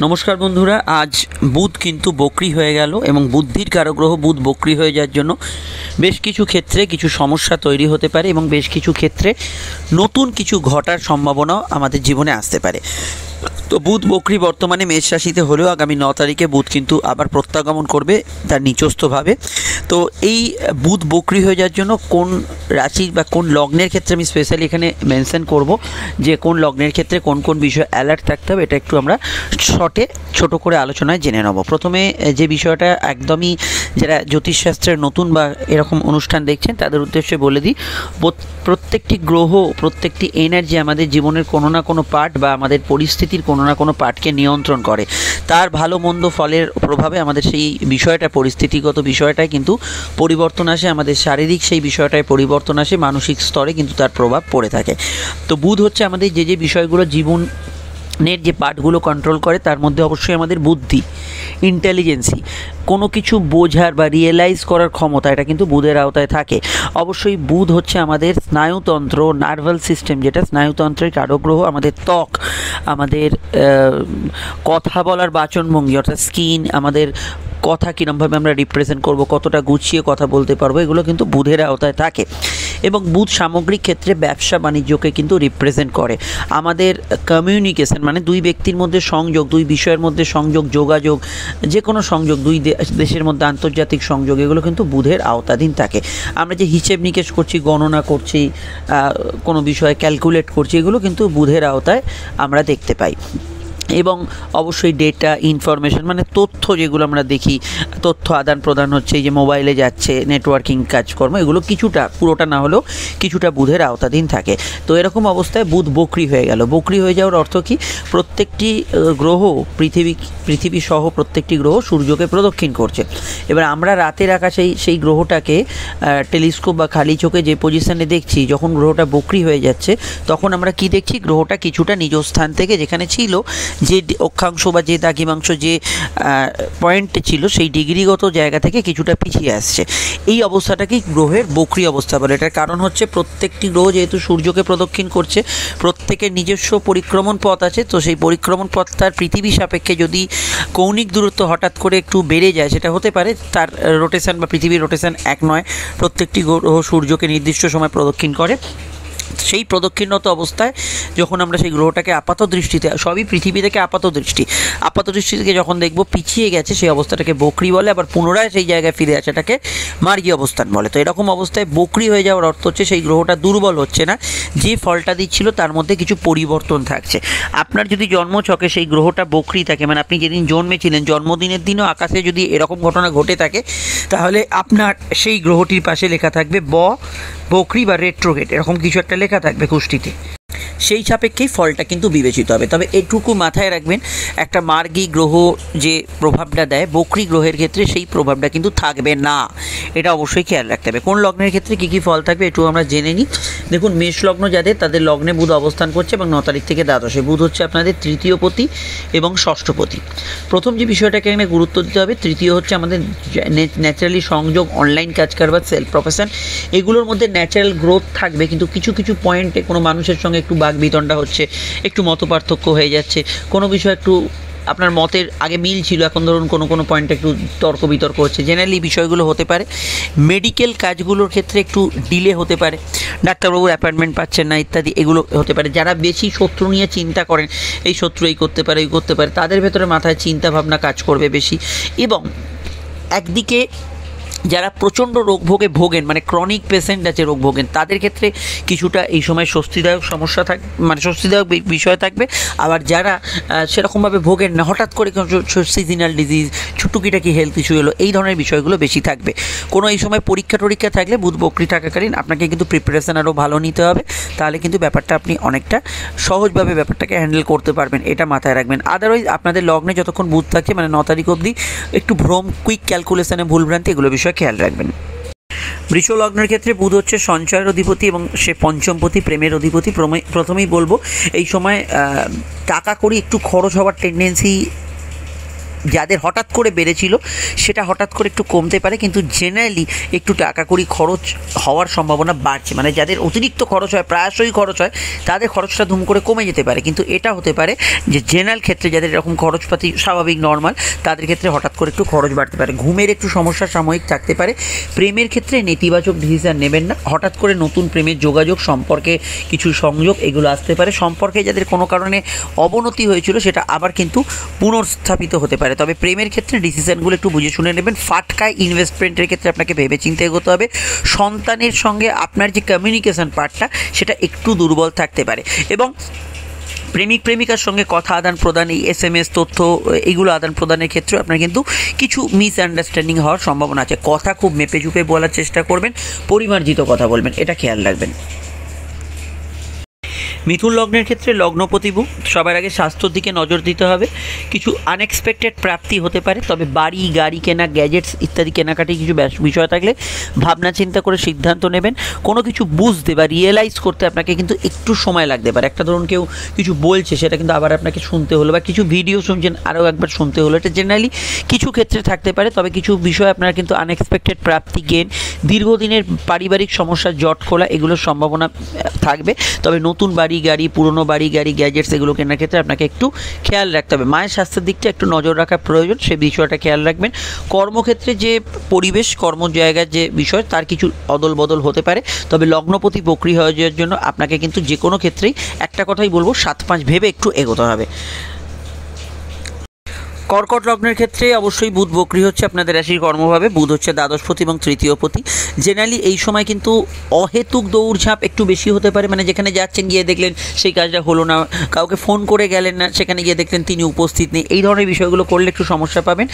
নমস্কার বন্ধুরা, আজ বুধ কিন্তু বক্রি হয়ে গেল এবং বুদ্ধির কারগ্রহ বুধ বক্রি হয়ে যাওয়ার জন্য বেশ কিছু ক্ষেত্রে কিছু সমস্যা তৈরি হতে পারে এবং বেশ কিছু ক্ষেত্রে নতুন কিছু ঘটার সম্ভাবনাও আমাদের জীবনে আসতে পারে। তো বুধ বক্রি বর্তমানে মেষ রাশিতে হলেও আগামী 9 তারিখে বুধ কিন্তু আবার প্রত্যাগমন করবে তার নিচস্থভাবে। তো এই বুধ বক্রি হয়ে যাওয়ার জন্য কোন রাশি বা কোন লগ্নের ক্ষেত্রে আমি স্পেশালি এখানে মেনশন করব যে কোন লগ্নের ক্ষেত্রে কোন কোন বিষয়ে অ্যালার্ট থাকতে হবে, এটা একটু আমরা ছোট করে আলোচনায় জেনে নেব। প্রথমে যে বিষয়টা একদমই যারা জ্যোতিষশাস্ত্রের নতুন বা এরকম অনুষ্ঠান দেখছেন তাদের উদ্দেশ্যে বলে দিই, প্রত্যেকটি গ্রহ, প্রত্যেকটি এনার্জি আমাদের জীবনের কোনো না কোনো পার্ট বা আমাদের পরিস্থিতির কোনো না কোনো পার্টকে নিয়ন্ত্রণ করে। তার ভালো মন্দ ফলের প্রভাবে আমাদের সেই বিষয়টা, পরিস্থিতিগত বিষয়টায় কিন্তু পরিবর্তন আসে, আমাদের শারীরিক সেই বিষয়টায় পরিবর্তন আসে, মানসিক স্তরে কিন্তু তার প্রভাব পড়ে থাকে। তো বুধ হচ্ছে আমাদের যে বিষয়গুলো জীবনের যে পার্টগুলো কন্ট্রোল করে, তার মধ্যে অবশ্যই আমাদের বুদ্ধি, ইন্টেলিজেন্সি, কোনো কিছু বোঝার বা রিয়েলাইজ করার ক্ষমতা, এটা কিন্তু বুধের আওতায় থাকে। অবশ্যই বুধ হচ্ছে আমাদের স্নায়ুতন্ত্র, নার্ভাল সিস্টেম, যেটা স্নায়ুতন্ত্রের কারগ্রহ, আমাদের ত্বক, আমাদের কথা বলার বাচনভঙ্গি অর্থাৎ স্কিন, আমাদের কথা কীরকমভাবে আমরা রিপ্রেজেন্ট করব, কতটা গুছিয়ে কথা বলতে পারবো, এগুলো কিন্তু বুধের আওতায় থাকে। এবং বুধ সামগ্রিক ক্ষেত্রে ব্যবসা বাণিজ্যকে কিন্তু রিপ্রেজেন্ট করে। আমাদের কমিউনিকেশন মানে দুই ব্যক্তির মধ্যে সংযোগ, দুই বিষয়ের মধ্যে সংযোগ, যোগাযোগ, যে কোনো সংযোগ, দুই দেশের মধ্যে আন্তর্জাতিক সংযোগ, এগুলো কিন্তু বুধের আওতাধীন থাকে। আমরা যে হিসেব নিকেশ করছি, গণনা করছি, কোনো বিষয়ে ক্যালকুলেট করছি, এগুলো কিন্তু বুধের আওতায় আমরা দেখতে পাই। এবং অবশ্যই ডেটা, ইনফরমেশন মানে তথ্য, যেগুলো আমরা দেখি, তথ্য আদান প্রদান হচ্ছে, এই যে মোবাইলে যাচ্ছে, নেটওয়ার্কিং কাজকর্ম, এগুলো কিছুটা, পুরোটা না হলেও কিছুটা বুধের আওতাধীন থাকে। তো এরকম অবস্থায় বুধ বক্রি হয়ে গেল। বক্রি হয়ে যাওয়ার অর্থ কি? প্রত্যেকটি গ্রহ, পৃথিবী সহ প্রত্যেকটি গ্রহ সূর্যকে প্রদক্ষিণ করছে। এবার আমরা রাতের আকাশে সেই গ্রহটাকে টেলিস্কোপ বা খালি চোখে যে পজিশনে দেখছি, যখন গ্রহটা বক্রি হয়ে যাচ্ছে তখন আমরা কি দেখছি? গ্রহটা কিছুটা নিজ স্থান থেকে, যেখানে ছিল, যে অক্ষাংশ বা যে দ্রাঘিমাংশ, যে পয়েন্টে ছিল, সেই ডিগ্রিগত জায়গা থেকে কিছুটা পিছিয়ে আসছে। এই অবস্থাটাকেই গ্রহের বক্রি অবস্থা বলে। এটার কারণ হচ্ছে প্রত্যেকটি গ্রহ যেহেতু সূর্যকে প্রদক্ষিণ করছে, প্রত্যেকের নিজস্ব পরিক্রমণ পথ আছে। তো সেই পরিক্রমণ পথটার পৃথিবী সাপেক্ষে যদি কৌণিক দূরত্ব হঠাৎ করে একটু বেড়ে যায়, সেটা হতে পারে তার রোটেশন বা পৃথিবীর রোটেশন এক নয়, প্রত্যেকটি গ্রহ সূর্যকে নির্দিষ্ট সময় প্রদক্ষিণ করে। সেই প্রদক্ষিণরত অবস্থায় যখন আমরা সেই গ্রহটাকে আপাত দৃষ্টিতে, সবই পৃথিবী থেকে আপাত দৃষ্টি থেকে যখন দেখব পিছিয়ে গেছে, সেই অবস্থাটাকে বক্রি বলে। আবার পুনরায় সেই জায়গায় ফিরে আসাটাকে মার্গী অবস্থান বলে। তো এরকম অবস্থায় বক্রি হয়ে যাওয়ার অর্থ হচ্ছে সেই গ্রহটা দুর্বল হচ্ছে না, যে ফলটা দিচ্ছিল তার মধ্যে কিছু পরিবর্তন থাকছে। আপনার যদি জন্মছকে সেই গ্রহটা বক্রি থাকে, মানে আপনি যেদিন জন্মেছিলেন, জন্মদিনের দিনও আকাশে যদি এরকম ঘটনা ঘটে থাকে, তাহলে আপনার সেই গ্রহটির পাশে লেখা থাকবে বক্রি বা রেট্রোগেট, এরকম কিছু একটা লেখা থাকবে কুষ্টিতে। সেই সাপেক্ষেই ফলটা কিন্তু বিবেচিত হবে। তবে এটুকু মাথায় রাখবেন, একটা মার্গী গ্রহ যে প্রভাবটা দেয়, বক্রি গ্রহের ক্ষেত্রে সেই প্রভাবটা কিন্তু থাকবে না, এটা অবশ্যই খেয়াল রাখতে হবে। কোন লগ্নের ক্ষেত্রে কী কী ফল থাকবে একটু আমরা জেনে নিই। দেখুন, মেষ লগ্ন যাদের, তাদের লগ্নে বুধ অবস্থান করছে এবং 9 তারিখ থেকে দ্বাদশে। বুধ হচ্ছে আপনাদের তৃতীয় পতি এবং ষষ্ঠ পতি। প্রথম যে বিষয়টাকে এখানে গুরুত্ব দিতে হবে, তৃতীয় হচ্ছে আমাদের ন্যাচারালি সংযোগ, অনলাইন কাজ কারবার, সেলফ প্রফেশন, এগুলোর মধ্যে ন্যাচারাল গ্রোথ থাকবে। কিন্তু কিছু কিছু পয়েন্টে কোনো মানুষের সঙ্গে একটু বিতণ্ডা হচ্ছে, একটু মতপার্থক্য হয়ে যাচ্ছে, কোনো বিষয় একটু আপনার মতের আগে মিল ছিল, এখন ধরুন কোনো পয়েন্টে একটু তর্ক বিতর্ক হচ্ছে। জেনারেলি বিষয়গুলো হতে পারে। মেডিকেল কাজগুলোর ক্ষেত্রে একটু ডিলে হতে পারে, ডাক্তারবাবুর অ্যাপয়েন্টমেন্ট পাচ্ছেন না ইত্যাদি, এগুলো হতে পারে। যারা বেশি শত্রু নিয়ে চিন্তা করেন, এই শত্রু এই করতে পারে, এই করতে পারে, তাদের ভেতরে মাথায় চিন্তা ভাবনা কাজ করবে বেশি। এবং একদিকে যারা প্রচণ্ড রোগ ভোগেন, মানে ক্রনিক পেশেন্ট আছে, রোগ ভোগেন, তাদের ক্ষেত্রে কিছুটা এই সময় স্বস্তিদায়ক সমস্যা থাকবে, মানে স্বস্তিদায়ক বিষয় থাকবে। আবার যারা সেরকমভাবে ভোগেন না, হঠাৎ করে সিজনাল ডিজিজ, টুকিটাকি হেলথ ইস্যু এলো, এই ধরনের বিষয়গুলো বেশি থাকবে। কোনো এই সময় পরীক্ষা থাকলে বুধ বক্রি থাকাকালীন আপনাকে কিন্তু প্রিপারেশান আরও ভালো নিতে হবে, তাহলে কিন্তু ব্যাপারটা আপনি অনেকটা সহজভাবে ব্যাপারটাকে হ্যান্ডেল করতে পারবেন, এটা মাথায় রাখবেন। আদারওয়াইজ আপনাদের লগ্নে যতক্ষণ বুধ থাকছে, মানে 9 তারিখ অবধি, একটু ভ্রম, কুইক ক্যালকুলেশনে ভুলভ্রান্তি, এগুলো বিষয়ে খেয়াল রাখবেন। বৃষ লগ্নের ক্ষেত্রে বুধ হচ্ছে সঞ্চয়ের অধিপতি এবং সে পঞ্চমপতি, প্রেমের অধিপতি। প্রথমেই বলবো, এই সময় টাকা কড়ি একটু খরচ হওয়ার টেন্ডেন্সি যাদের হঠাৎ করে বেড়েছিল সেটা হঠাৎ করে একটু কমতে পারে, কিন্তু জেনারেলি একটু টাকা কড়ি খরচ হওয়ার সম্ভাবনা বাড়ছে। মানে যাদের অতিরিক্ত খরচ হয়, প্রায়শই খরচ হয়, তাদের খরচটা ধুম করে কমে যেতে পারে। কিন্তু এটা হতে পারে যে জেনারেল ক্ষেত্রে যাদের এরকম খরচপাতি স্বাভাবিক নর্মাল, তাদের ক্ষেত্রে হঠাৎ করে একটু খরচ বাড়তে পারে। ঘুমের একটু সমস্যা সাময়িক থাকতে পারে। প্রেমের ক্ষেত্রে নেতিবাচক ডিসিশন নেবেন না। হঠাৎ করে নতুন প্রেমের যোগাযোগ, সম্পর্কে কিছু সংযোগ এগুলো আসতে পারে। সম্পর্কে যাদের কোনো কারণে অবনতি হয়েছিল সেটা আবার কিন্তু পুনর্স্থাপিত হতে পারে। তবে প্রেমের ক্ষেত্রে ডিসিশনগুলো একটু বুঝে শুনে নেবেন। ফাটকায় ইনভেস্টমেন্টের ক্ষেত্রে আপনাকে ভেবে চিন্তে এগোতে হবে। সন্তানের সঙ্গে আপনার যে কমিউনিকেশন পার্টটা সেটা একটু দুর্বল থাকতে পারে। এবং প্রেমিক প্রেমিকার সঙ্গে কথা আদান প্রদান, এই SMS তথ্য এইগুলো আদান প্রদানের ক্ষেত্রে আপনার কিন্তু কিছু মিসআন্ডারস্ট্যান্ডিং হওয়ার সম্ভাবনা আছে। কথা খুব মেপে চুপে বলার চেষ্টা করবেন, পরিমার্জিত কথা বলবেন, এটা খেয়াল রাখবেন। মিথুন লগ্নের ক্ষেত্রে লগ্নপতি বুধ, সবার আগে স্বাস্থ্যর দিকে নজর দিতে হবে। কিছু আনএক্সপেক্টেড প্রাপ্তি হতে পারে, তবে বাড়ি গাড়ি কেনা, গ্যাজেটস ইত্যাদি কেনাকাটি কিছু বিষয় থাকলে ভাবনা চিন্তা করে সিদ্ধান্ত নেবেন। কোনো কিছু বুঝতে বা রিয়েলাইজ করতে আপনাকে কিন্তু একটু সময় লাগতে পারে। একটা ধরুন কেউ কিছু বলছে, সেটা কিন্তু আবার আপনাকে শুনতে হলো, বা কিছু ভিডিও শুনছেন আরও একবার শুনতে হলো, এটা জেনারেলি কিছু ক্ষেত্রে থাকতে পারে। তবে কিছু বিষয় আপনার কিন্তু আনএক্সপেক্টেড প্রাপ্তি, গেন, দীর্ঘদিনের পারিবারিক সমস্যার জট খোলা এগুলোর সম্ভাবনা থাকবে। তবে নতুন বাড়ি গাড়ি, পুরনো বাড়ি গাড়ি, গ্যাজেটস এগুলো কেনার ক্ষেত্রে আপনাকে একটু খেয়াল রাখতে হবে। মায়ের স্বাস্থ্যের দিকটা একটু নজর রাখা প্রয়োজন, সেই বিষয়টা খেয়াল রাখবেন। কর্মক্ষেত্রে যে পরিবেশ, কর্ম জায়গার যে বিষয়, তার কিছু অদল বদল হতে পারে। তবে লগ্নপতি বক্রী হয়ে যাওয়ার জন্য আপনাকে কিন্তু যে কোনো ক্ষেত্রেই একটা কথাই বলবো, 7-5 ভেবে একটু এগোতে হবে। কর্কট লগ্নের ক্ষেত্রে অবশ্যই বুধ বক্রী হচ্ছে আপনাদের রাশির কর্মভাবে। বুধ হচ্ছে দ্বাদশপতি এবং তৃতীয়পতি। জেনারেলি এই সময় কিন্তু অহেতুক দৌড়ঝাঁপ একটু বেশি হতে পারে। মানে যেখানে যাচ্ছেন গিয়ে দেখলেন সেই কাজটা হলো না, কাউকে ফোন করে গেলেন না, সেখানে গিয়ে দেখলেন তিনি উপস্থিত নেই, এই ধরনের বিষয়গুলো করলে একটু সমস্যা পাবেন।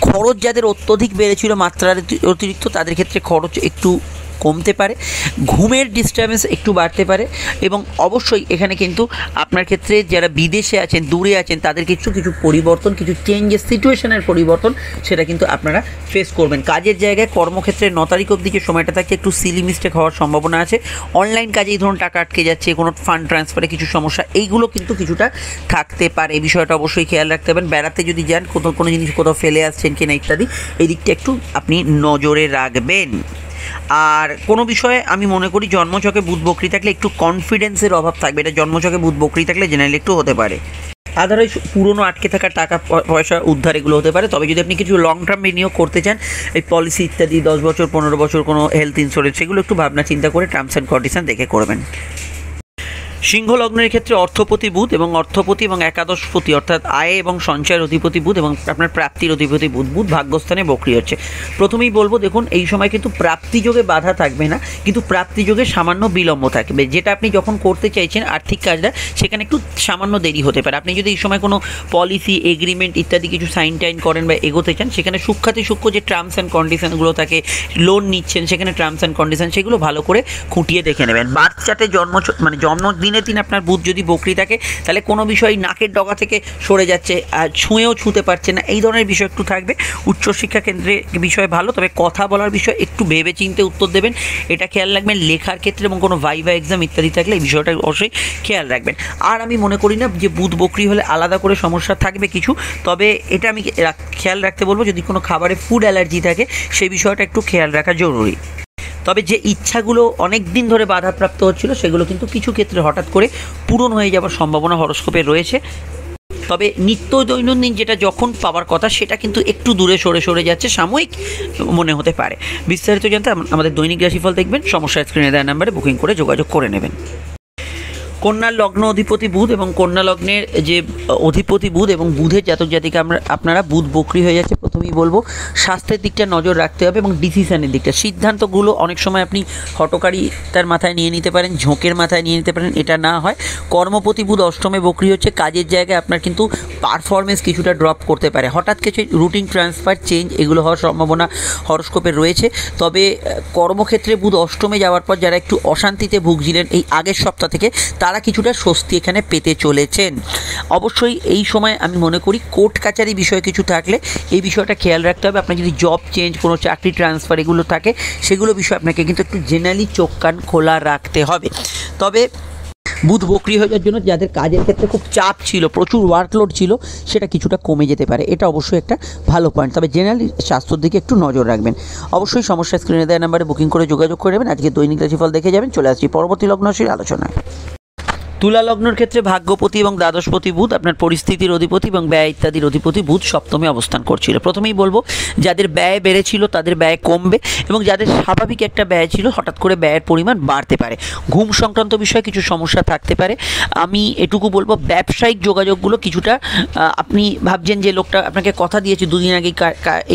খরচ যাদের অত্যধিক বেড়েছিল, মাত্রার অতিরিক্ত, তাদের ক্ষেত্রে খরচ একটু কমতে পারে। ঘুমের ডিস্টার্বেন্স একটু বাড়তে পারে। এবং অবশ্যই এখানে কিন্তু আপনার ক্ষেত্রে যারা বিদেশে আছেন, দূরে আছেন, তাদের কিছু পরিবর্তন, কিছু চেঞ্জেস, সিচুয়েশনের পরিবর্তন, সেটা কিন্তু আপনারা ফেস করবেন। কাজের জায়গায়, কর্মক্ষেত্রে 9 তারিখ অবধি যে সময়টা থাকছে একটু সিলি মিস্টেক হওয়ার সম্ভাবনা আছে। অনলাইন কাজেই ধরুন টাকা আটকে যাচ্ছে, কোনো ফান্ড ট্রান্সফারে কিছু সমস্যা, এইগুলো কিন্তু কিছুটা থাকতে পারে। এই বিষয়টা অবশ্যই খেয়াল রাখতে হবে। বেড়াতে যদি যান, কোনো জিনিস কোথাও ফেলে আসছেন কিনা ইত্যাদি, এই দিকটা একটু আপনি নজরে রাখবেন। আর কোনো বিষয়ে আমি মনে করি জন্মছকে বুধ বক্রী থাকলে একটু কনফিডেন্সের অভাব থাকবে। এটা জন্মছকে বুধ বক্রী থাকলে জেনারেলি একটু হতে পারে। আদারওয়াইজ পুরনো আটকে থাকা টাকা পয়সা উদ্ধার এগুলো হতে পারে। তবে যদি আপনি কিছু লং টার্ম বিনিয়োগ করতে চান, এই পলিসি ইত্যাদি 10 বছর 15 বছর কোনো হেলথ ইন্স্যুরেন্স, সেগুলো একটু ভাবনা চিন্তা করে টার্মস অ্যান্ড কন্ডিশন দেখে করবেন। সিংহ লগ্নের ক্ষেত্রে অর্থপতি বুধ এবং একাদশপতি, অর্থাৎ আয় এবং সঞ্চয়ের অধিপতি বুধ এবং আপনার প্রাপ্তির অধিপতি বুধ, ভাগ্যস্থানে বক্রী হচ্ছে। প্রথমেই বলবো, দেখুন এই সময় কিন্তু প্রাপ্তিযোগে বাধা থাকবে না, কিন্তু প্রাপ্তিযোগে সামান্য বিলম্ব থাকবে। যেটা আপনি যখন করতে চাইছেন আর্থিক কাজটা, সেখানে একটু সামান্য দেরি হতে পারে। আপনি যদি এই সময় কোনো পলিসি, এগ্রিমেন্ট ইত্যাদি কিছু সাইন টাইন করেন বা এগোতে চান, সেখানে সূক্ষ্ম যে টার্মস অ্যান্ড কন্ডিশনগুলো থাকে, লোন নিচ্ছেন সেখানে টার্মস অ্যান্ড কন্ডিশন, সেগুলো ভালো করে খুঁটিয়ে দেখে নেবেন। বার্থ চার্টে জন্মদিনের দিন আপনার বুধ যদি বক্রী থাকে, তাহলে কোনো বিষয় নাকের ডগা থেকে সরে যাচ্ছে, ছুঁয়েও ছুঁতে পারছে না, এই ধরনের বিষয় একটু থাকবে। উচ্চশিক্ষা কেন্দ্রে বিষয় ভালো, তবে কথা বলার বিষয় একটু ভেবে চিন্তে উত্তর দেবেন, এটা খেয়াল রাখবেন। লেখার ক্ষেত্রে এবং কোনো ভাইভা এক্সাম ইত্যাদি থাকলে এই বিষয়টা অবশ্যই খেয়াল রাখবেন। আর আমি মনে করি না যে বুধ বক্রী হলে আলাদা করে সমস্যা থাকবে কিছু, তবে এটা আমি খেয়াল রাখতে বলবো, যদি কোনো খাবারে ফুড অ্যালার্জি থাকে সেই বিষয়টা একটু খেয়াল রাখা জরুরি। তবে যে ইচ্ছাগুলো অনেক দিন ধরে বাধাপ্রাপ্ত হচ্ছিল, সেগুলো কিন্তু কিছু ক্ষেত্রে হঠাৎ করে পূরণ হয়ে যাওয়ার সম্ভাবনা হরস্কোপে রয়েছে। তবে নিত্য দৈনন্দিন যেটা যখন পাওয়ার কথা, সেটা কিন্তু একটু দূরে সরে যাচ্ছে, সাময়িক মনে হতে পারে। বিস্তারিত জানতে আমাদের দৈনিক রাশিফল দেখবেন, সমস্যা স্ক্রিনে দেওয়া নাম্বারে বুকিং করে যোগাযোগ করে নেবেন। কন্যা লগ্ন অধিপতি বুধ এবং কন্যা লগ্নের যে অধিপতি বুধ এবং বুধের জাতক জাতিকা আপনারা বুধ বক্রী হয়ে যাচ্ছে। প্রথমেই বলবো স্বাস্থ্যের দিকটা নজর রাখতে হবে এবং ডিসিশনের দিকটা, সিদ্ধান্তগুলো অনেক সময় আপনি হটকারিতার মাথায় নিয়ে নিতে পারেন, ঝোঁকের মাথায় নিয়ে নিতে পারেন, এটা না হয়। কর্মপতি বুধ অষ্টমে বক্রী হচ্ছে, কাজের জায়গায় আপনার কিন্তু পারফরমেন্স কিছুটা ড্রপ করতে পারে। হঠাৎ কিছু রুটিন ট্রান্সফার, চেঞ্জ এগুলো হওয়ার সম্ভাবনা হরস্কোপে রয়েছে। তবে কর্মক্ষেত্রে বুধ অষ্টমে যাওয়ার পর যারা একটু অশান্তিতে ভুগছিলেন এই আগের সপ্তাহ থেকে, তারা কিছুটা স্বস্তি এখানে পেতে চলেছেন। অবশ্যই এই সময় আমি মনে করি কোর্ট কাচারি বিষয়ে কিছু থাকলে এই বিষয়টা খেয়াল রাখতে হবে। আপনার যদি জব চেঞ্জ, কোনো চাকরি ট্রান্সফার এগুলো থাকে, সেগুলো বিষয়ে আপনাকে কিন্তু একটু জেনারেলি চোখ কান খোলা রাখতে হবে। তবে বুধ বক্রি হয়ে যাওয়ার জন্য যাদের কাজের ক্ষেত্রে খুব চাপ ছিল, প্রচুর ওয়ার্কলোড ছিল, সেটা কিছুটা কমে যেতে পারে। এটা অবশ্যই একটা ভালো পয়েন্ট। তবে জেনারেলি স্বাস্থ্যের দিকে একটু নজর রাখবেন। অবশ্যই সমস্যা স্ক্রিনে দেওয়া নাম্বারে বুকিং করে যোগাযোগ করে নেবেন। আজকে দৈনিক রাশিফল দেখে যাবেন। চলে আসছি পরবর্তী লগ্ন রাশির আলোচনায়। তুলা লগ্নের ক্ষেত্রে ভাগ্যপতি এবং দ্বাদশপতি বুধ, আপনার পরিস্থিতির অধিপতি এবং ব্যয় ইত্যাদির অধিপতি বুধ সপ্তমে অবস্থান করছিল। প্রথমেই বলবো, যাদের ব্যয় বেড়েছিল তাদের ব্যয় কমবে, এবং যাদের স্বাভাবিক একটা ব্যয় ছিল হঠাৎ করে ব্যয়ের পরিমাণ বাড়তে পারে। ঘুম সংক্রান্ত বিষয়ে কিছু সমস্যা থাকতে পারে। আমি এটুকু বলবো, ব্যবসায়িক যোগাযোগগুলো কিছুটা, আপনি ভাবছেন যে লোকটা আপনাকে কথা দিয়েছে দুদিন আগে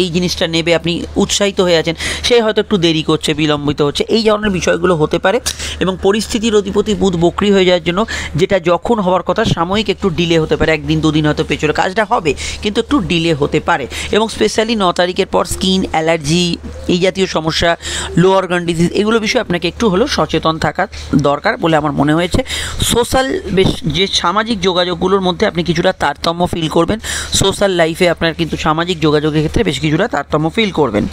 এই জিনিসটা নেবে, আপনি উৎসাহিত হয়ে আছেন, সে হয়তো একটু দেরি করছে, বিলম্বিত হচ্ছে, এই ধরনের বিষয়গুলো হতে পারে। এবং পরিস্থিতির অধিপতি বুধ বক্রি হয়ে যাওয়ার জন্য যেটা যখন হওয়ার কথা সাময়িক একটু ডিলে হতে পারে, একদিন দুদিন হয়তো পেছনে কাজটা হবে, কিন্তু একটু ডিলে হতে পারে। এবং স্পেশালি 9 তারিখের পর স্কিন অ্যালার্জি, এই জাতীয় সমস্যা, লো অর্গান ডিজিজ, এগুলো বিষয়ে আপনাকে একটু হলেও সচেতন থাকা দরকার বলে আমার মনে হয়েছে। সোশ্যাল যে সামাজিক যোগাযোগগুলোর মধ্যে আপনি কিছুটা তারতম্য ফিল করবেন। সোশ্যাল লাইফে আপনার কিন্তু সামাজিক যোগাযোগের ক্ষেত্রে বেশ কিছুটা তারতম্য ফিল করবেন।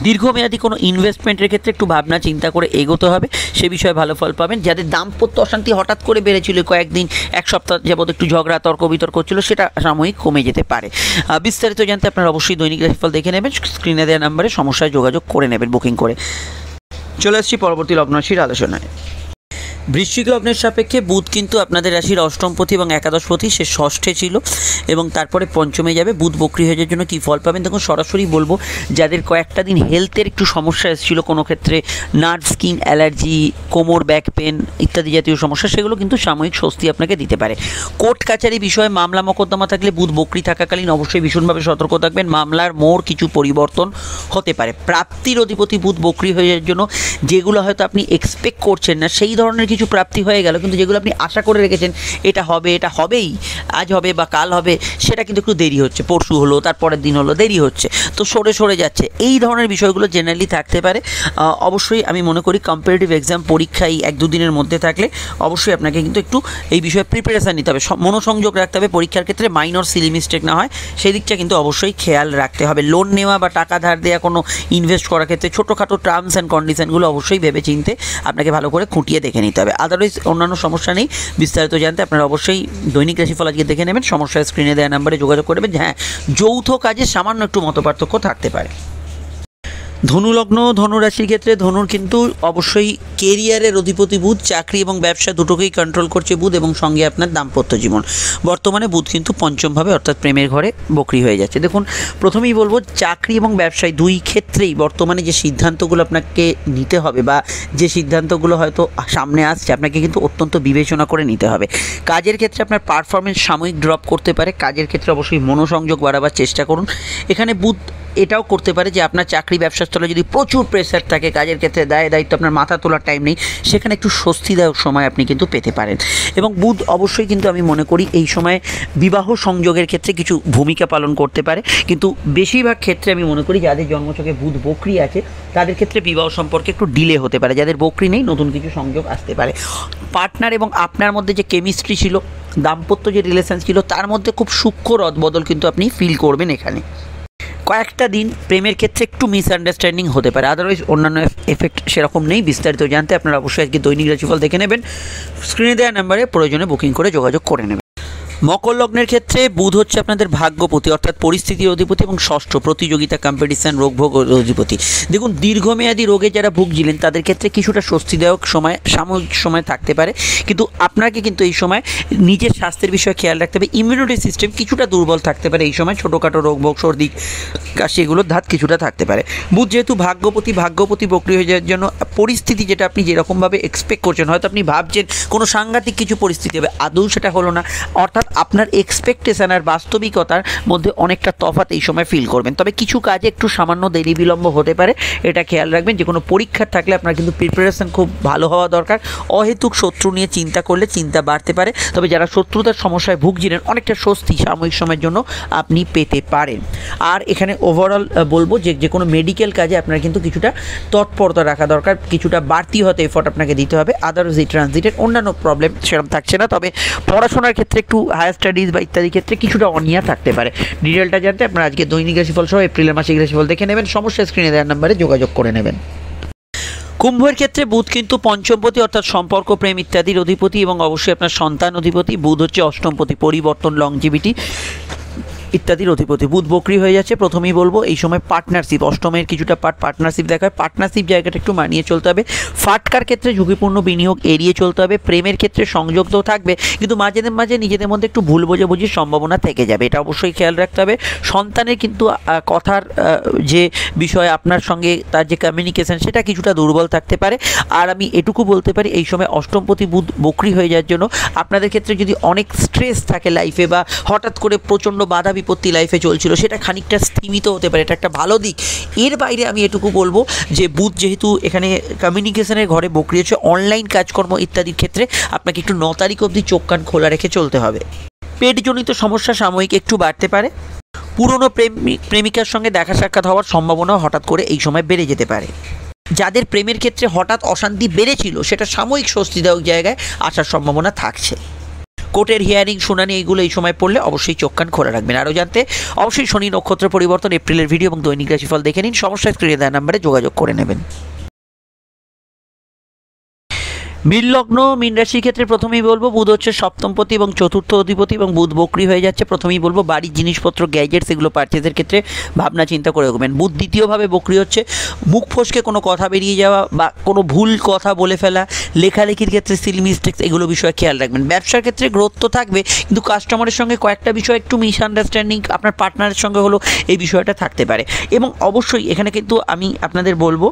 দীর্ঘমেয়াদী কোনো ইনভেস্টমেন্টের ক্ষেত্রে একটু ভাবনা চিন্তা করে এগোতে হবে, সে বিষয়ে ভালো ফল পাবেন। যাদের দাম্পত্য অশান্তি হঠাৎ করে বেড়েছিল, কয়েকদিন এক সপ্তাহ যাবত একটু ঝগড়া তর্ক বিতর্ক হচ্ছিল, সেটা সাময়িক কমে যেতে পারে। বিস্তারিত জানতে আপনারা অবশ্যই দৈনিক রাশিফল দেখে নেবেন। স্ক্রিনে দেওয়া নাম্বারে সমস্যায় যোগাযোগ করে নেবেন বুকিং করে। চলে আসছি পরবর্তী লগ্ন রাশির আলোচনায়। বৃশ্চিক লগ্নের সাপেক্ষে বুধ কিন্তু আপনাদের রাশির অষ্টমপতি এবং একাদশপতি, সে ষষ্ঠে ছিল এবং তারপরে পঞ্চমে যাবে। বুধ বক্রি হয়ে যাওয়ার জন্য কী ফল পাবেন দেখুন, সরাসরি বলবো, যাদের কয়েকটা দিন হেলথের একটু সমস্যা এসেছিলো, কোনো ক্ষেত্রে নার্ভ, স্কিন অ্যালার্জি, কোমর, ব্যাক পেন ইত্যাদি জাতীয় সমস্যা, সেগুলো কিন্তু সাময়িক স্বস্তি আপনাকে দিতে পারে। কোর্ট কাছারি বিষয়ে মামলা মোকদ্দমা থাকলে বুধ বক্রি থাকাকালীন অবশ্যই ভীষণভাবে সতর্ক থাকবেন। মামলার মোড় কিছু পরিবর্তন হতে পারে। প্রাপ্তির অধিপতি বুধ বক্রি হয়ে যাওয়ার জন্য যেগুলো হয়তো আপনি এক্সপেক্ট করছেন না, সেই ধরনের কিছু প্রাপ্তি হয়ে গেল, কিন্তু যেগুলো আপনি আশা করে রেখেছেন এটা হবে, এটা হবেই, আজ হবে বা কাল হবে, সেটা কিন্তু একটু দেরি হচ্ছে। পরশু হলো, তারপরের দিন হলো, দেরি হচ্ছে, তো সরে যাচ্ছে। এই ধরনের বিষয়গুলো জেনারেলি থাকতে পারে। অবশ্যই আমি মনে করি কম্পিটিটিভ এক্সাম পরীক্ষা এই 1-2 দিনের মধ্যে থাকলে অবশ্যই আপনাকে কিন্তু একটু এই বিষয়ে প্রিপারেশান নিতে হবে, মনোসংযোগ রাখতে হবে, পরীক্ষার ক্ষেত্রে মাইনর সিলি মিস্টেক না হয় সেই দিকটা কিন্তু অবশ্যই খেয়াল রাখতে হবে। লোন নেওয়া বা টাকা ধার দেওয়া, কোনো ইনভেস্ট করার ক্ষেত্রে ছোটোখাটো টার্মস অ্যান্ড কন্ডিশনগুলো অবশ্যই ভেবে চিনতে আপনাকে ভালো করে খুঁটিয়ে দেখে নিতে হবে। আদারওয়াইজ অন্যান্য সমস্যা নেই। বিস্তারিত জানতে আপনারা অবশ্যই দৈনিক রাশিফল আজকে দেখে নেবেন। সমস্যা স্ক্রিনে দেওয়া নাম্বারে যোগাযোগ করবেন। হ্যাঁ, যৌথ কাজে সামান্য একটু মতপার্থক্য থাকতে পারে। ধনুলগ্ন, ধনুরাশির ক্ষেত্রে ধনুর কিন্তু অবশ্যই কেরিয়ারের অধিপতি বুধ, চাকরি এবং ব্যবসা দুটোকেই কন্ট্রোল করছে বুধ, এবং সঙ্গে আপনার দাম্পত্য জীবন। বর্তমানে বুধ কিন্তু পঞ্চমভাবে অর্থাৎ প্রেমের ঘরে বক্রি হয়ে যাচ্ছে। দেখুন, প্রথমেই বলবো, চাকরি এবং ব্যবসায় দুই ক্ষেত্রেই বর্তমানে যে সিদ্ধান্তগুলো আপনাকে নিতে হবে বা যে সিদ্ধান্তগুলো হয়তো সামনে আসছে, আপনাকে কিন্তু অত্যন্ত বিবেচনা করে নিতে হবে। কাজের ক্ষেত্রে আপনার পারফরমেন্স সাময়িক ড্রপ করতে পারে। কাজের ক্ষেত্রে অবশ্যই মনোসংযোগ বাড়াবার চেষ্টা করুন। এখানে বুধ এটাও করতে পারে যে আপনার চাকরি ব্যবসাস্থলে যদি প্রচুর প্রেশার থাকে, কাজের ক্ষেত্রে দায়িত্ব আপনার মাথা তোলার টাইম নেই, সেখানে একটু স্বস্তিদায়ক সময় আপনি কিন্তু পেতে পারেন। এবং বুধ অবশ্যই কিন্তু আমি মনে করি এই সময় বিবাহ সংযোগের ক্ষেত্রে কিছু ভূমিকা পালন করতে পারে, কিন্তু বেশিরভাগ ক্ষেত্রে আমি মনে করি যাদের জন্মছকে বুধ বক্রি আছে তাদের ক্ষেত্রে বিবাহ সম্পর্কে একটু ডিলে হতে পারে। যাদের বক্রি নেই, নতুন কিছু সংযোগ আসতে পারে। পার্টনার এবং আপনার মধ্যে যে কেমিস্ট্রি ছিল, দাম্পত্য যে রিলেশন ছিল, তার মধ্যে খুব সূক্ষ্ম রদবদল কিন্তু আপনি ফিল করবেন। এখানে কয়েকটা দিন প্রেমের ক্ষেত্রে একটু মিসআন্ডারস্ট্যান্ডিং হতে পারে, আদারওয়াইজ অন্যান্য এফেক্ট সেরকম নেই। বিস্তারিত জানতে আপনারা অবশ্যই আজকে দৈনিক রাশিফল দেখে নেবেন। স্ক্রিনে দেওয়া নাম্বারে প্রয়োজনে বুকিং করে যোগাযোগ করে নেবেন। মকর লগ্নের ক্ষেত্রে বুধ হচ্ছে আপনাদের ভাগ্যপতি অর্থাৎ পরিস্থিতির অধিপতি এবং ষষ্ঠ, প্রতিযোগিতা, কম্পিটিশন, রোগভোগ অধিপতি। দেখুন, দীর্ঘমেয়াদী রোগে যারা ভুগছিলেন তাদের ক্ষেত্রে কিছুটা স্বস্তিদায়ক সময়, সাময়িক সময় থাকতে পারে, কিন্তু আপনাকে কিন্তু এই সময় নিজের স্বাস্থ্যের বিষয়ে খেয়াল রাখতে হবে। ইমিউনিটি সিস্টেম কিছুটা দুর্বল থাকতে পারে এই সময়, ছোটোখাটো রোগভোগ, সর্দি, কাশি, এগুলোর ধাত কিছুটা থাকতে পারে। বুধ যেহেতু ভাগ্যপতি বক্রি হয়ে যাওয়ার জন্য পরিস্থিতি যেটা আপনি যেরকমভাবে এক্সপেক্ট করছেন, হয়তো আপনি ভাবছেন কোনো সাংঘাতিক কিছু পরিস্থিতি হবে, আদৌ সেটা হলো না। অর্থাৎ আপনার এক্সপেকটেশন আর বাস্তবিকতার মধ্যে অনেকটা তফাৎ এই সময় ফিল করবেন। তবে কিছু কাজে একটু সামান্য দেরি বিলম্ব হতে পারে, এটা খেয়াল রাখবেন। যে কোনো পরীক্ষার থাকলে আপনার কিন্তু প্রিপারেশন খুব ভালো হওয়া দরকার। অহেতুক শত্রু নিয়ে চিন্তা করলে চিন্তা বাড়তে পারে। তবে যারা শত্রুতার সমস্যায় ভুগছিলেন, অনেকটা স্বস্তি সাময়িক সময়ের জন্য আপনি পেতে পারেন। আর এখানে ওভারঅল বলবো যে কোনো মেডিকেল কাজে আপনার কিন্তু কিছুটা তৎপরতা রাখা দরকার, কিছুটা বাড়তি হয়তো এফোর্ট আপনাকে দিতে হবে। আদারওয়াইজ এই ট্রানজিটের অন্যান্য প্রবলেম সেরকম থাকছে না। তবে পড়াশোনার ক্ষেত্রে একটু হায়ার স্টাডিজ বা ইত্যাদি ক্ষেত্রে কিছুটা অনিয়া থাকতে পারে। ডিটেলটা জানতে আপনারা আজকে দৈনিক রাশিফল সহ এপ্রিলের মাসিক রাশিফল দেখে নেবেন। সমস্যা স্ক্রিনে দেওয়ার নাম্বারে যোগাযোগ করে নেবেন। কুম্ভের ক্ষেত্রে বুধ কিন্তু পঞ্চমপতি অর্থাৎ সম্পর্ক, প্রেম ইত্যাদির অধিপতি এবং অবশ্যই আপনার সন্তান অধিপতি। বুধ হচ্ছে অষ্টমপতি, পরিবর্তন, লংজিভিটি ইত্যাদির অধিপতি। বুধ বকরি হয়ে যাচ্ছে। প্রথমেই বলবো এই সময় পার্টনারশিপ, অষ্টমের কিছুটা পার্টনারশিপ দেখায়। পার্টনারশিপ জায়গাটা একটু মানিয়ে চলতে হবে। ফাটকার ক্ষেত্রে ঝুঁকিপূর্ণ বিনিয়োগ এড়িয়ে চলতে হবে। প্রেমের ক্ষেত্রে সংযোগ তো থাকবে, কিন্তু মাঝে মাঝে নিজেদের মধ্যে একটু ভুল বোঝাবুঝির সম্ভাবনা থেকে যাবে, এটা অবশ্যই খেয়াল রাখতে হবে। সন্তানের কিন্তু কথার যে বিষয় আপনার সঙ্গে তার যে কমিউনিকেশন সেটা কিছুটা দুর্বল থাকতে পারে। আর আমি এটুকু বলতে পারি এই সময় অষ্টমপতি বুধ বকরি হয়ে যাওয়ার জন্য আপনাদের ক্ষেত্রে যদি অনেক স্ট্রেস থাকে লাইফে বা হঠাৎ করে প্রচণ্ড বাধা বিপত্তি লাইফে চলছিল সেটা খানিকটা স্থিমিত হতে পারে, এটা একটা ভালো দিক। এর বাইরে আমি এটুকু বলবো যে বুধ যেহেতু এখানে কমিউনিকেশনের ঘরে বকরি হচ্ছে, অনলাইন কাজকর্ম ইত্যাদির ক্ষেত্রে আপনাকে একটু 9 তারিখ অবধি চোখ কান খোলা রেখে চলতে হবে। পেটজনিত সমস্যা সাময়িক একটু বাড়তে পারে। পুরনো প্রেমিকার সঙ্গে দেখা সাক্ষাৎ হওয়ার সম্ভাবনাও হঠাৎ করে এই সময় বেড়ে যেতে পারে। যাদের প্রেমের ক্ষেত্রে হঠাৎ অশান্তি বেড়েছিল সেটা সাময়িক স্বস্তিদায়ক জায়গায় আসার সম্ভাবনা থাকছে। কোর্টের হিয়ারিং, শুনানি এইগুলো এই সময় পড়লে অবশ্যই চোখ কান খোলা রাখবেন। আরও জানতে অবশ্যই শনি নক্ষত্র পরিবর্তন এপ্রিলের ভিডিও এবং দৈনিক রাশিফল দেখে নিন। সমস্যা স্ক্রিনে দেওয়া নাম্বারে যোগাযোগ করে নেবেন। মীন লগ্ন, মীন রাশির ক্ষেত্রে প্রথমেই বলবো বুধ হচ্ছে সপ্তমপতি এবং চতুর্থ অধিপতি এবং বুধ বকরি হয়ে যাচ্ছে। প্রথমেই বলবো বাড়ির জিনিসপত্র, গ্যাজেটস এগুলো পারচেজের ক্ষেত্রে ভাবনা চিন্তা করে রাখবেন। বুধ দ্বিতীয়ভাবে বকরি হচ্ছে। মুখ ফসকে কোনো কথা বেরিয়ে যাওয়া বা কোনো ভুল কথা বলে ফেলা, লেখালেখির ক্ষেত্রে সিলি মিস্টেক্স, এগুলো বিষয়ে খেয়াল রাখবেন। ব্যবসার ক্ষেত্রে গ্রোথ তো থাকবে, কিন্তু কাস্টমারের সঙ্গে কয়েকটা বিষয় একটু মিসআন্ডারস্ট্যান্ডিং আপনার পার্টনারের সঙ্গে হলো, এই বিষয়টা থাকতে পারে। এবং অবশ্যই এখানে কিন্তু আমি আপনাদের বলবো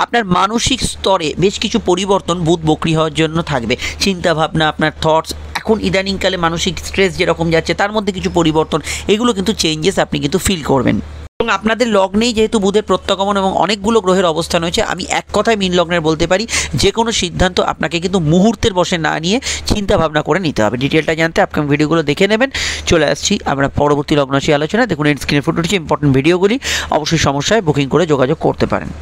আপনার মানসিক স্তরে বেশ কিছু পরিবর্তন বুধ বকরি হওয়ার জন্য থাকবে। চিন্তাভাবনা, আপনার থটস, এখন ইদানিংকালে মানসিক স্ট্রেস যেরকম যাচ্ছে তার মধ্যে কিছু পরিবর্তন, এগুলো কিন্তু চেঞ্জেস আপনি কিন্তু ফিল করবেন। এবং আপনাদের লগ্নেই যেহেতু বুধের প্রত্যাগমন এবং অনেকগুলো গ্রহের অবস্থান হয়েছে, আমি এক কথায় মীন লগ্নের বলতে পারি যে কোনো সিদ্ধান্ত আপনাকে কিন্তু মুহূর্তের বশে না নিয়ে চিন্তা ভাবনা করে নিতে হবে। ডিটেলটা জানতে আপকামিং ভিডিওগুলো দেখে নেবেন। চলে আসছি আমরা পরবর্তী লগ্নরাশি আলোচনা। দেখুন এর স্ক্রিনে ফুটে উঠেছে ইম্পর্টেন্ট ভিডিওগুলি, অবশ্যই সমস্যায় বুকিং করে যোগাযোগ করতে পারেন।